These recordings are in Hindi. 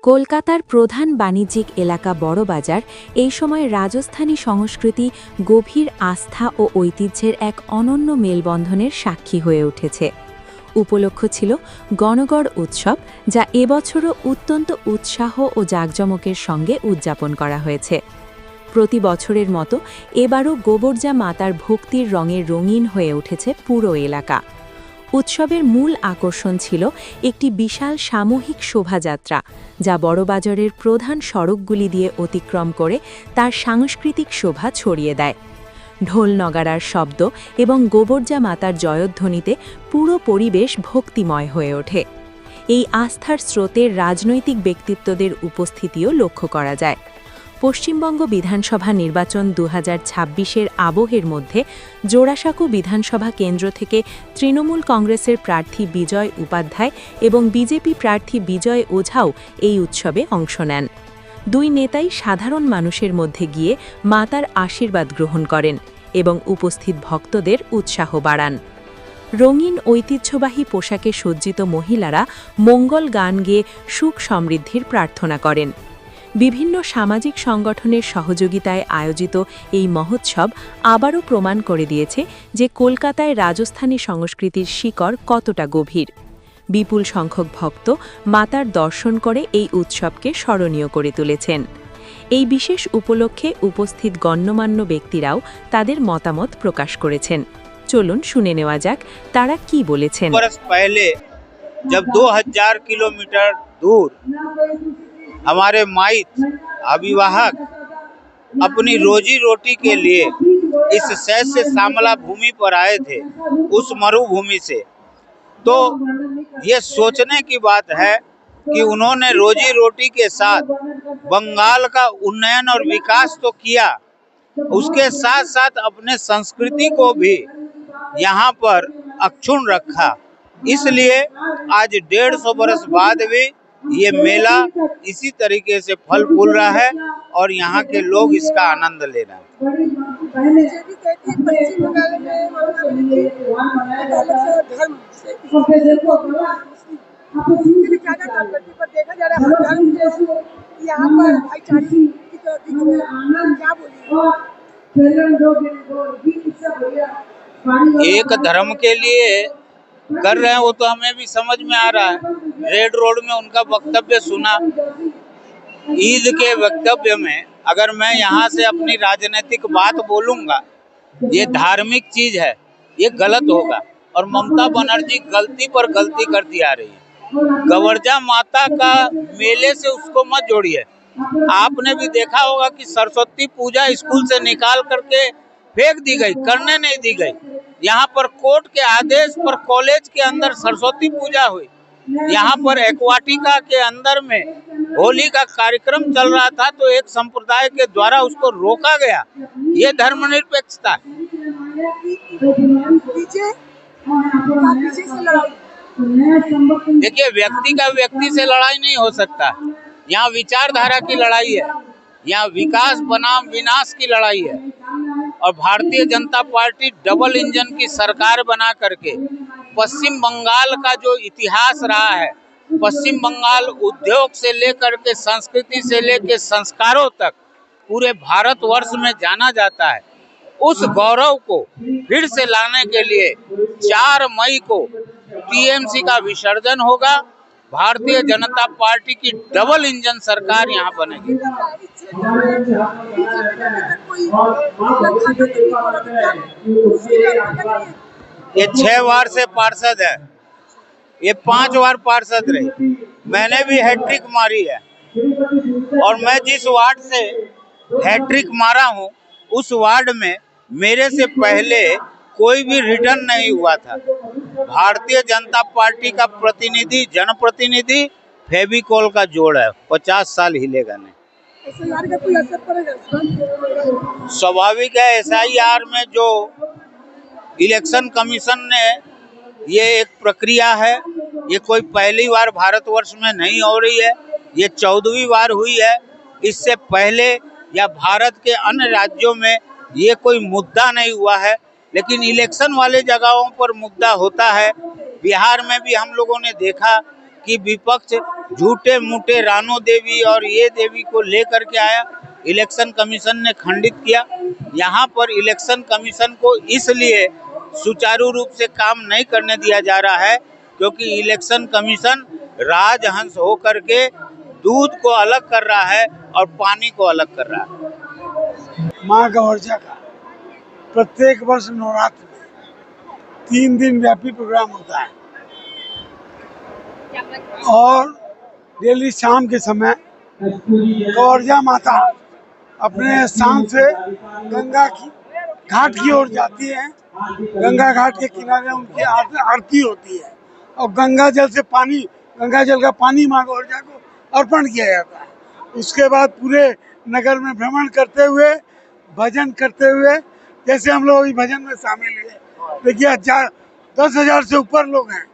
কলকাতার প্রধান বাণিজ্যিক এলাকা বড়বাজার এই সময় রাজস্থানী সংস্কৃতি, গভীর আস্থা ও ঐতিহ্যের এক অনন্য মেলবন্ধনের সাক্ষী হয়ে উঠেছে। উপলক্ষ ছিল গণগড় উৎসব, যা এবছরও অত্যন্ত উৎসাহ ও জাঁকজমকের সঙ্গে উদযাপন করা হয়েছে। প্রতি বছরের মতো এবারও গোবর্জা মাতার ভক্তির রঙে রঙিন হয়ে উঠেছে পুরো এলাকা। উৎসবের মূল আকর্ষণ ছিল একটি বিশাল সামূহিক শোভাযাত্রা, যা বড়বাজারের প্রধান সড়কগুলি দিয়ে অতিক্রম করে তার সাংস্কৃতিক শোভা ছড়িয়ে দেয়। ঢোল নগাড়ার শব্দ এবং গোবর্জা মাতার জয়ধ্বনিতে পুরো পরিবেশ ভক্তিময় হয়ে ওঠে। এই আস্থার স্রোতে রাজনৈতিক ব্যক্তিত্বদের উপস্থিতিও লক্ষ্য করা যায়। পশ্চিমবঙ্গ বিধানসভা নির্বাচন 2026-এর আবহের মধ্যে জোড়াসাঁকো বিধানসভা কেন্দ্র থেকে তৃণমূল কংগ্রেসের প্রার্থী বিজয় উপাধ্যায় এবং বিজেপি প্রার্থী বিজয় ওঝাও এই উৎসবে অংশ নেন। দুই নেতাই সাধারণ মানুষের মধ্যে গিয়ে মাতার আশীর্বাদ গ্রহণ করেন এবং উপস্থিত ভক্তদের উৎসাহ বাড়ান। রঙিন ঐতিহ্যবাহী পোশাকে সজ্জিত মহিলারা মঙ্গল গান গেয়ে সুখ সমৃদ্ধির প্রার্থনা করেন। বিভিন্ন সামাজিক সংগঠনের সহযোগিতায় আয়োজিত এই মহোৎসব আবারও প্রমাণ করে দিয়েছে যে কলকাতায় রাজস্থানী সংস্কৃতির শিকড় কতটা গভীর। বিপুল সংখ্যক ভক্ত মাতার দর্শন করে এই উৎসবকে স্মরণীয় করে তুলেছেন। এই বিশেষ উপলক্ষে উপস্থিত গণ্যমান্য ব্যক্তিরাও তাদের মতামত প্রকাশ করেছেন। চলুন শুনে নেওয়া যাক তারা কি বলেছেন। पहले जब 2000 किलोमीटर दूर हमारे माइत अभिवाहक अपनी रोजी रोटी के लिए इस शहर से श्यामला भूमि पर आए थे, उस मरुभूमि से, तो ये सोचने की बात है कि उन्होंने रोजी रोटी के साथ बंगाल का उन्नयन और विकास तो किया, उसके साथ साथ अपने संस्कृति को भी यहाँ पर अक्षुण्ण रखा। इसलिए आज 150 बरस बाद भी ये मेला इसी तरीके से फल फूल रहा है और यहाँ के लोग इसका आनंद ले रहे हैं। एक धर्म के लिए कर रहे हैं वो तो हमें भी समझ में आ रहा है। रेड रोड में उनका वक्तव्य सुना, ईद के वक्तव्य में अगर मैं यहाँ से अपनी राजनीतिक बात बोलूँगा, ये धार्मिक चीज है, ये गलत होगा और ममता बनर्जी गलती पर गलती करती आ रही है। गोबर्जा माता का मेले से उसको मत जोड़िए। आपने भी देखा होगा कि सरस्वती पूजा स्कूल से निकाल करके फेंक दी गई, करने नहीं दी गई। यहाँ पर कोर्ट के आदेश पर कॉलेज के अंदर सरस्वती पूजा हुई। यहाँ पर एक्वाटिका के अंदर में होली का कार्यक्रम चल रहा था, तो एक संप्रदाय के द्वारा उसको रोका गया। ये धर्मनिरपेक्षता है। देखिए, व्यक्ति का व्यक्ति से लड़ाई नहीं हो सकता। यहाँ विचारधारा की लड़ाई है, यहाँ विकास बनाम विनाश की लड़ाई है। और Bharatiya Janata party double engine की सरकार बना करके पश्चिम बंगाल का जो इतिहास रहा है, पश्चिम बंगाल उद्योग से लेकर के संस्कृति से लेकर संस्कारों तक पूरे भारतवर्ष में जाना जाता है, उस गौरव को फिर से लाने के लिए 4 मई को टीएमसी का विसर्जन होगा। भारतीय जनता पार्टी की डबल इंजन सरकार यहाँ बनेगी। ये 6 बार से पार्षद है, ये 5 बार पार्षद रही। मैंने भी हैट्रिक मारी है और मैं जिस वार्ड से हैट्रिक मारा हूँ, उस वार्ड में मेरे से पहले कोई भी रिटर्न नहीं हुआ था। भारतीय जनता पार्टी का प्रतिनिधि, जनप्रतिनिधि फेविकोल का जोड़ है, 50 साल हिलेगा नहीं। का कोई असर पड़ेगा? स्वाभाविक है। SIR में जो इलेक्शन कमीशन ने, ये एक प्रक्रिया है, ये कोई पहली बार भारतवर्ष में नहीं हो रही है, ये 14वीं बार हुई है। इससे पहले या भारत के अन्य राज्यों में ये कोई मुद्दा नहीं हुआ है, लेकिन इलेक्शन वाले जगहों पर मुद्दा होता है। बिहार में भी हम लोगों ने देखा कि विपक्ष झूठे मूठे रानो देवी और ये देवी को लेकर के आया। इलेक्शन कमीशन ने खंडित किया। यहाँ पर इलेक्शन कमीशन को इसलिए सुचारू रूप से काम नहीं करने दिया जा रहा है क्योंकि इलेक्शन कमीशन राजहंस होकर के दूध को अलग कर रहा है और पानी को अलग कर रहा है। माँ गौरजा का प्रत्येक वर्ष नवरात्र में 3 दिन व्यापी प्रोग्राम होता है और डेली शाम के समय गौरजा माता अपने स्थान से गंगा की घाट की ओर जाती है। गंगा घाट के किनारे उनकी आरती होती है और गंगा जल का पानी माँ गौरजा को अर्पण किया जाता है। उसके बाद पूरे नगर में भ्रमण करते हुए भजन करते हुए, जैसे हम लोग अभी भजन में शामिल हुए, देखिए 10,000 से ऊपर लोग हैं,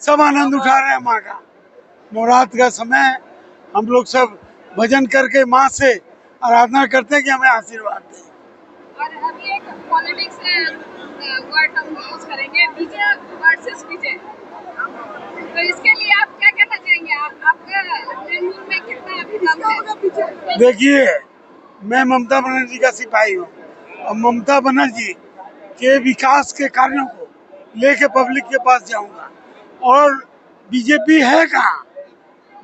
सब आनंद उठा रहे हैं माँ का। नवरात्र का समय हम लोग सब भजन करके माँ से आराधना करते हैं कि हमें आशीर्वाद दें। और अभी एक पॉलिटिक्स वर्ड हम यूज करेंगे, विजय वर्सेस विजय। तो इसके लिए आप क्या कहना चाहेंगे? आपका तृणमूल में कितना अभिमत है? देखिए, मैं ममता बनर्जी का सिपाही हूँ और ममता बनर्जी के विकास के कार्यों को लेके पब्लिक के पास जाऊंगा। और बीजेपी है कहाँ?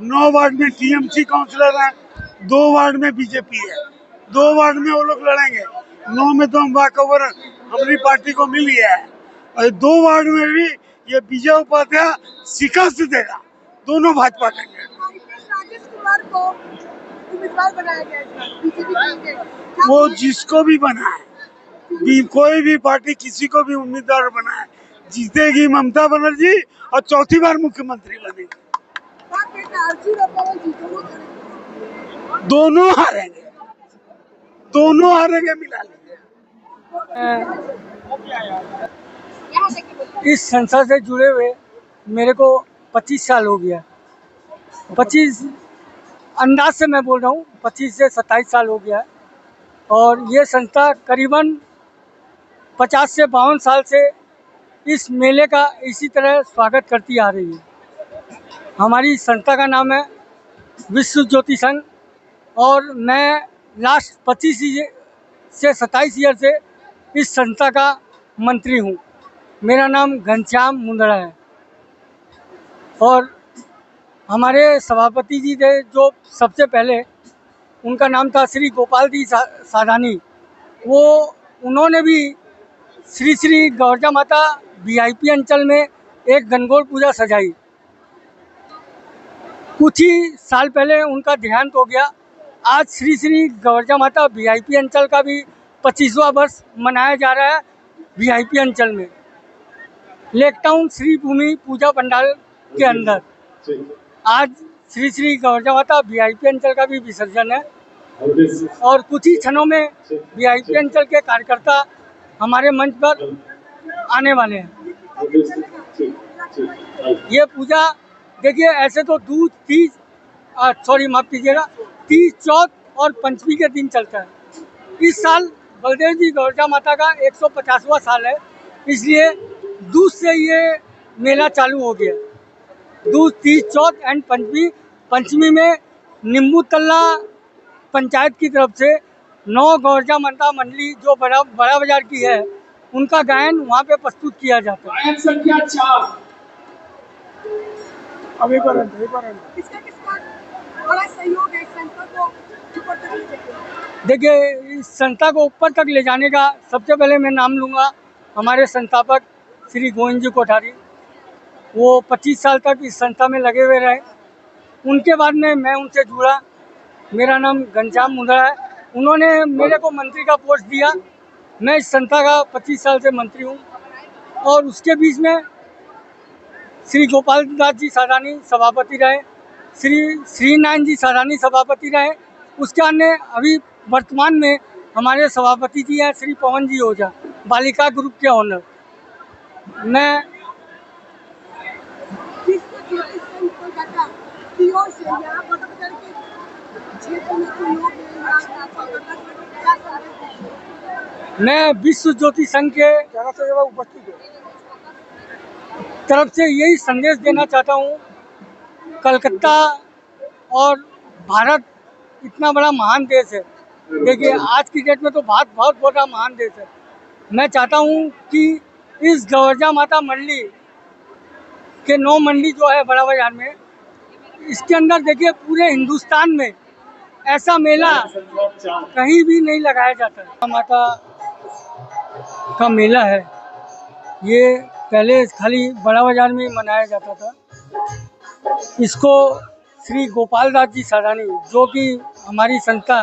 9 वार्ड में टीएमसी काउंसलर हैं, 2 वार्ड में बीजेपी है, 2 वार्ड में वो लोग लड़ेंगे, 9 में तो हम वाकओवर हमारी पार्टी को मिल गया है और 2 वार्ड में भी ये विजय उपाध्याय शिकस्त देगा, दोनों भाजपा देंगे। राजेश कुमार को उम्मीदवार बनाया गया है बीजेपी। वो जिसको भी बनाए, कोई भी पार्टी किसी को भी उम्मीदवार बनाए, जीतेगी ममता बनर्जी और 4थी बार मुख्यमंत्री बनेगी। दोनों हारेंगे मिला लेंगे। इस संस्था से जुड़े हुए मेरे को 25 साल हो गया। 25 अंदाज से मैं बोल रहा हूँ, 25 से 27 साल हो गया। और ये संस्था करीबन 50 से 52 साल से इस मेले का इसी तरह स्वागत करती आ रही है। हमारी संस्था का नाम है विश्व ज्योति संघ और मैं लास्ट 25 से 27 ईयर से इस संस्था का मंत्री हूँ। मेरा नाम घनश्याम मुंदड़ा है और हमारे सभापति जी थे जो सबसे पहले, उनका नाम था श्री गोपाल दी सादानी। उन्होंने भी श्री श्री गौरजा माता वीआईपी अंचल में एक गणगौर पूजा सजाई। कुछ ही साल पहले उनका देहांत हो गया। आज श्री श्री गौरजा माता वीआईपी अंचल का भी 25वां वर्ष मनाया जा रहा है वीआईपी अंचल में, लेक टाउन श्री भूमि पूजा पंडाल के अंदर। आज श्री श्री गौरजा माता वीआईपी अंचल का भी विसर्जन है और कुछ ही क्षणों में वीआईपी अंचल के कार्यकर्ता हमारे मंच पर आने वाले हैं। ये पूजा देखिए, ऐसे तो दूध 30 चौथ और पंचमी के दिन चलता है। इस साल बलदेव जी गौरजा माता का 150वां साल है, इसलिए दूध से ये मेला चालू हो गया। दूध 30 चौथ एंड पंचमी में नींबू तल्ला पंचायत की तरफ से 9 गौरजा माता मंडली जो बड़ा बाजार की है, उनका गायन वहाँ पे प्रस्तुत किया जाता है। संख्या 4 बड़ा सहयोग है संस्था को ऊपर तक ले जाने। देखिए, इस संस्था को ऊपर तक ले जाने का सबसे पहले मैं नाम लूँगा हमारे संस्थापक श्री गोविंद जी कोठारी। वो 25 साल तक इस संस्था में लगे हुए रहे। उनके बाद में मैं उनसे जुड़ा। मेरा नाम घनश्याम मुंदड़ा है। उन्होंने मेरे को मंत्री का पोस्ट दिया। मैं इस संस्था का 25 साल से मंत्री हूँ और उसके बीच में श्री गोपाल दास जी सादानी सभापति रहे, श्री नारायण जी सादानी सभापति रहे। उसके अन्य अभी वर्तमान में हमारे सभापति जी हैं श्री पवन जी ओझा, बालिका ग्रुप के ऑनर। मैं विश्व ज्योति संघ के तरफ से यही संदेश देना चाहता हूँ कलकत्ता और भारत इतना बड़ा महान देश है। देखिए आज की डेट में तो भारत बहुत बड़ा महान देश है। मैं चाहता हूँ कि इस गवर्जा माता मंडली के 9 मंडली जो है बड़ा बाजार में, इसके अंदर देखिए पूरे हिंदुस्तान में ऐसा मेला कहीं भी नहीं लगाया जाता। माता का मेला है, ये पहले खाली बड़ा बाजार में मनाया जाता था। इसको श्री गोपाल दास जी सरानी, जो कि हमारी संस्था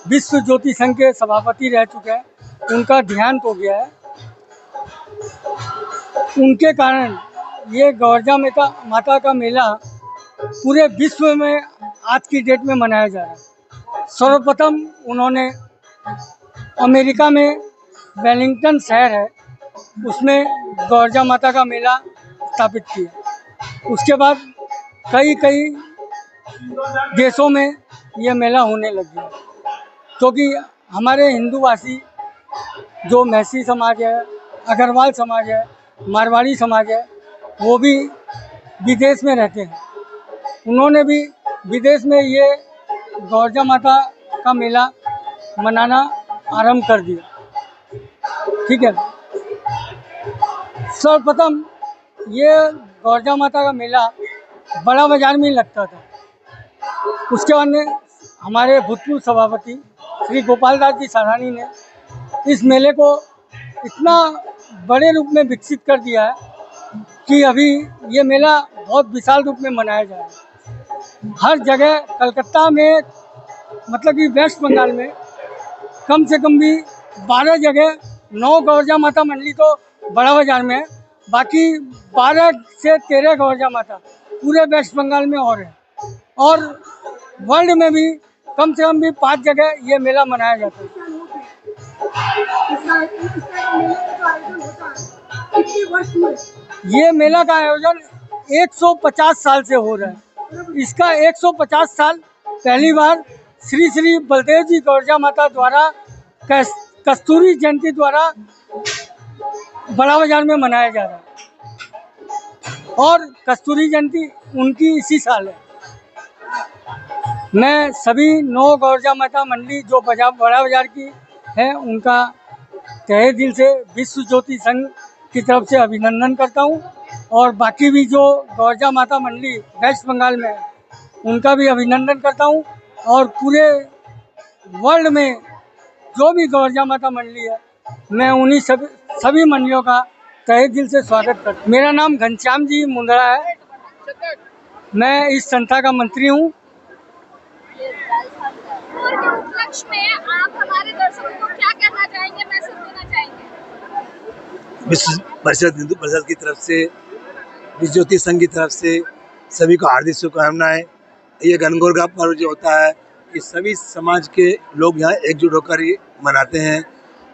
विश्व ज्योति संघ के सभापति रह चुके हैं, उनका देहांत हो गया है। उनके कारण ये गवर्जा माता का मेला पूरे विश्व में आज की डेट में मनाया जा रहा है। सर्वप्रथम उन्होंने अमेरिका में वेलिंगटन शहर है, उसमें गवर्जा माता का मेला स्थापित किया। उसके बाद कई देशों में ये मेला होने लग गया, क्योंकि हमारे हिंदूवासी जो मैसी समाज है, अग्रवाल समाज है, मारवाड़ी समाज है, वो भी विदेश में रहते हैं। उन्होंने भी विदेश में ये गवर्जा माता का मेला मनाना आरंभ कर दिया। ठीक है, सर्वप्रथम ये गवर्जा माता का मेला बड़ा बाजार में ही लगता था। उसके बाद में हमारे भूतपूर्व सभापति श्री गोपाल दास जी सरानी ने इस मेले को इतना बड़े रूप में विकसित कर दिया है कि अभी ये मेला बहुत विशाल रूप में मनाया जा रहा है। हर जगह कलकत्ता में, मतलब कि वेस्ट बंगाल में कम से कम भी 12 जगह 9 गवर्जा माता मंडली तो बड़ा बाजार में है, बाकी 12 से 13 गवर्जा माता पूरे वेस्ट बंगाल में और है। और वर्ल्ड में भी कम से कम भी 5 जगह ये मेला मनाया जाता है। ये मेला का आयोजन 150 साल से हो रहा है। इसका 150 साल पहली बार श्री श्री बलदेव जी गवर्जा माता द्वारा कस्तूरी जयंती द्वारा बड़ा बाजार में मनाया जा रहा है, और कस्तूरी जयंती उनकी इसी साल है। मैं सभी 9 गवर्जा माता मंडली जो बड़ा बाजार की है, उनका तहे दिल से विश्व ज्योति संघ की तरफ से अभिनंदन करता हूं, और बाकी भी जो गवर्जा माता मंडली वेस्ट बंगाल में है, उनका भी अभिनंदन करता हूं। और पूरे वर्ल्ड में जो भी गवर्जा माता मंडली है, मैं उन्हीं सभी मंडलियों का तहे दिल से स्वागत करता हूँ। मेरा नाम घनश्याम जी मुंदड़ा है, मैं इस संस्था का मंत्री हूँ। के उपलक्ष्य में आप हमारे दर्शकों को क्या कहना चाहेंगे, मैसेज देना चाहेंगे? विश्व परिषद हिंदू परिषद की तरफ से, विश्व ज्योति संघ की तरफ से सभी को हार्दिक शुभकामनाएं। ये गणगौर का पर्व जो होता है, ये सभी समाज के लोग यहाँ एकजुट होकर ये मनाते हैं,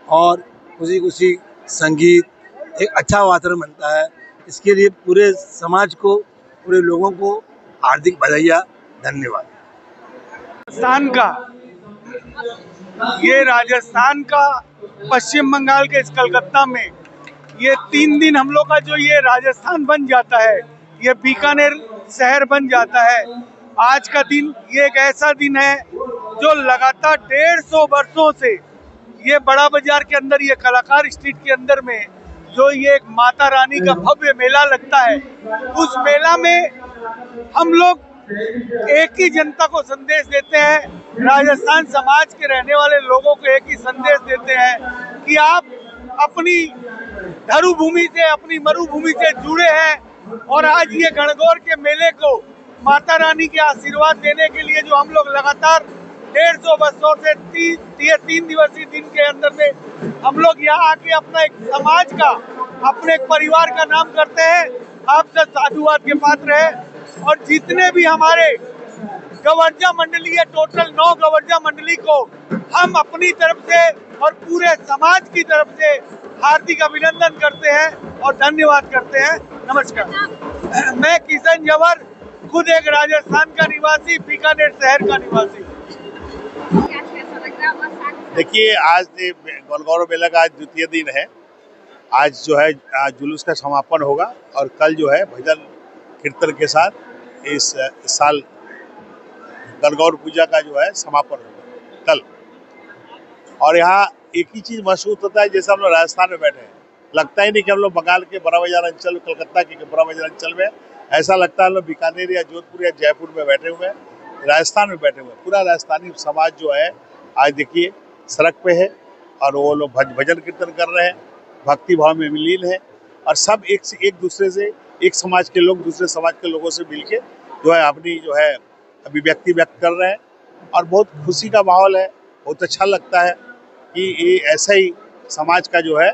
और खुशी खुशी संगीत, एक अच्छा वातावरण बनता है। इसके लिए पूरे समाज को, पूरे लोगों को हार्दिक बधाइयाँ, धन्यवाद। राजस्थान का पश्चिम बंगाल के इस कलकत्ता में ये 3 दिन हम लोग का जो ये राजस्थान बन जाता है, ये बीकानेर शहर बन जाता है। आज का दिन ये एक ऐसा दिन है जो लगातार 150 वर्षों से ये बड़ा बाजार के अंदर, ये कलाकार स्ट्रीट के अंदर में जो ये एक माता रानी का भव्य मेला लगता है, उस मेला में हम लोग एक ही जनता को संदेश देते हैं, राजस्थान समाज के रहने वाले लोगों को एक ही संदेश देते हैं कि आप अपनी धरुभूमि से, अपनी मरुभूमि से जुड़े हैं, और आज ये गणगौर के मेले को माता रानी के आशीर्वाद देने के लिए जो हम लोग लगातार 150 वर्षों से 3 दिवसीय दिन के अंदर में हम लोग यहाँ आके अपना एक समाज का, अपने एक परिवार का नाम करते हैं, आप सब साधुवाद के पात्र है। और जितने भी हमारे गवर्जा मंडली है, टोटल 9 गवर्जा मंडली को हम अपनी तरफ से और पूरे समाज की तरफ से हार्दिक अभिनंदन करते हैं और धन्यवाद करते हैं। नमस्कार। मैं किशन जवर, खुद एक राजस्थान का निवासी, बीकानेर शहर का निवासी। देखिए, आज गणगौर मेला का आज द्वितीय दिन है। आज जो है जुलूस का समापन होगा, और कल जो है भजन कीर्तन के साथ इस साल गणगौर पूजा का जो है समापन होगा कल। और यहाँ एक ही चीज़ महसूस होता है, जैसे हम लोग राजस्थान में बैठे हैं, लगता ही नहीं कि हम लोग बंगाल के बड़ा बाजार अंचल, कलकत्ता के बड़ा बाजार अंचल में, ऐसा लगता है हम लोग बीकानेर या जोधपुर या जयपुर में बैठे हुए हैं, राजस्थान में बैठे हुए हैं। पूरा राजस्थानी समाज जो है आज देखिए सड़क पे है और वो लोग भजन कीर्तन कर रहे हैं, भक्ति भाव में विलीन है और सब एक दूसरे से, एक समाज के लोग दूसरे समाज के लोगों से मिलके जो है अपनी जो है अभिव्यक्ति व्यक्त कर रहे हैं और बहुत खुशी का माहौल है। बहुत अच्छा लगता है कि ये ऐसा ही समाज का जो है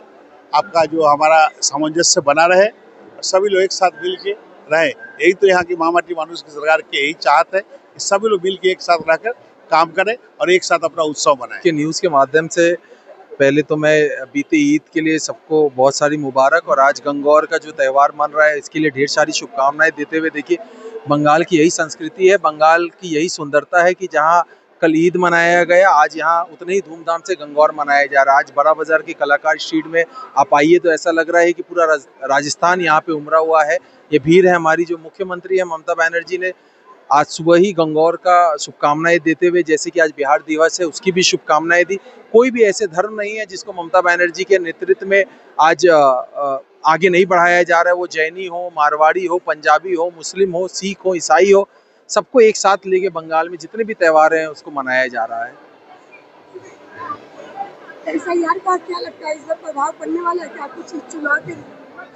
आपका जो हमारा सामंजस्य बना रहे और सभी लोग एक साथ मिल के रहे। यही तो यहाँ की महामाटी मानुष की सरकार की यही चाहत है कि सभी लोग मिल के एक साथ रहकर काम करें और एक साथ अपना उत्सव मनाएं। के न्यूज़ के माध्यम से पहले तो मैं बीते ईद के लिए सबको बहुत सारी मुबारक और आज गंगौर का जो त्यौहार मन रहा है इसके लिए ढेर सारी शुभकामनाएं देते हुए, देखिए बंगाल की यही संस्कृति है, बंगाल की यही सुंदरता है कि जहां कल ईद मनाया गया, आज यहाँ उतने ही धूमधाम से गंगौर मनाया जा रहा है। आज बड़ा बाजार की कलाकार स्ट्रीट में आप आइए तो ऐसा लग रहा है कि पूरा राजस्थान यहाँ पे उमड़ा हुआ है। ये भीड़ है हमारी जो मुख्यमंत्री है ममता बनर्जी ने आज सुबह ही गंगौर का शुभकामनाएं देते हुए, जैसे कि आज बिहार दिवस है उसकी भी शुभकामनाएं दी। कोई भी ऐसे धर्म नहीं है जिसको ममता बनर्जी के नेतृत्व में आज आगे नहीं बढ़ाया जा रहा है। वो जैनी हो, मारवाड़ी हो, पंजाबी हो, मुस्लिम हो, सिख हो, ईसाई हो, सबको एक साथ लेके बंगाल में जितने भी त्यौहार हैं उसको मनाया जा रहा है। एसआईआर का क्या लगता है, इसका प्रभाव पड़ने वाला है क्या कुछ चुनाव के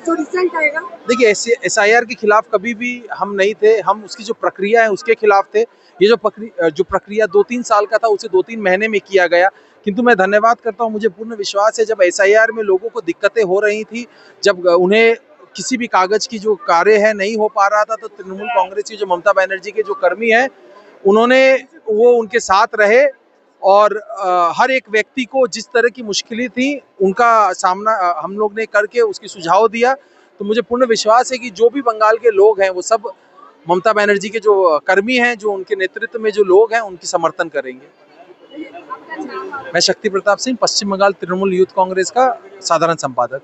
जो रिजल्ट आएगा? देखिए एसआईआर के खिलाफ कभी भी हम नहीं थे, हम उसकी जो प्रक्रिया है उसके खिलाफ थे। ये जो प्रक्रिया 2-3 साल का था उसे 2-3 महीने में किया गया, किंतु मैं धन्यवाद करता हूँ, मुझे पूर्ण विश्वास है जब एसआईआर में लोगों को दिक्कतें हो रही थी, जब उन्हें किसी भी कागज की जो कार्य है नहीं हो पा रहा था, तो तृणमूल कांग्रेस की जो ममता बनर्जी के जो कर्मी हैं वो उनके साथ रहे और हर एक व्यक्ति को जिस तरह की मुश्किलें थी उनका सामना हम लोग ने करके उसकी सुझाव दिया। तो मुझे पूर्ण विश्वास है कि जो भी बंगाल के लोग हैं वो सब ममता बनर्जी के जो कर्मी हैं, जो उनके नेतृत्व में जो लोग हैं, उनकी समर्थन करेंगे। मैं शक्ति प्रताप सिंह, पश्चिम बंगाल तृणमूल यूथ कांग्रेस का साधारण संपादक।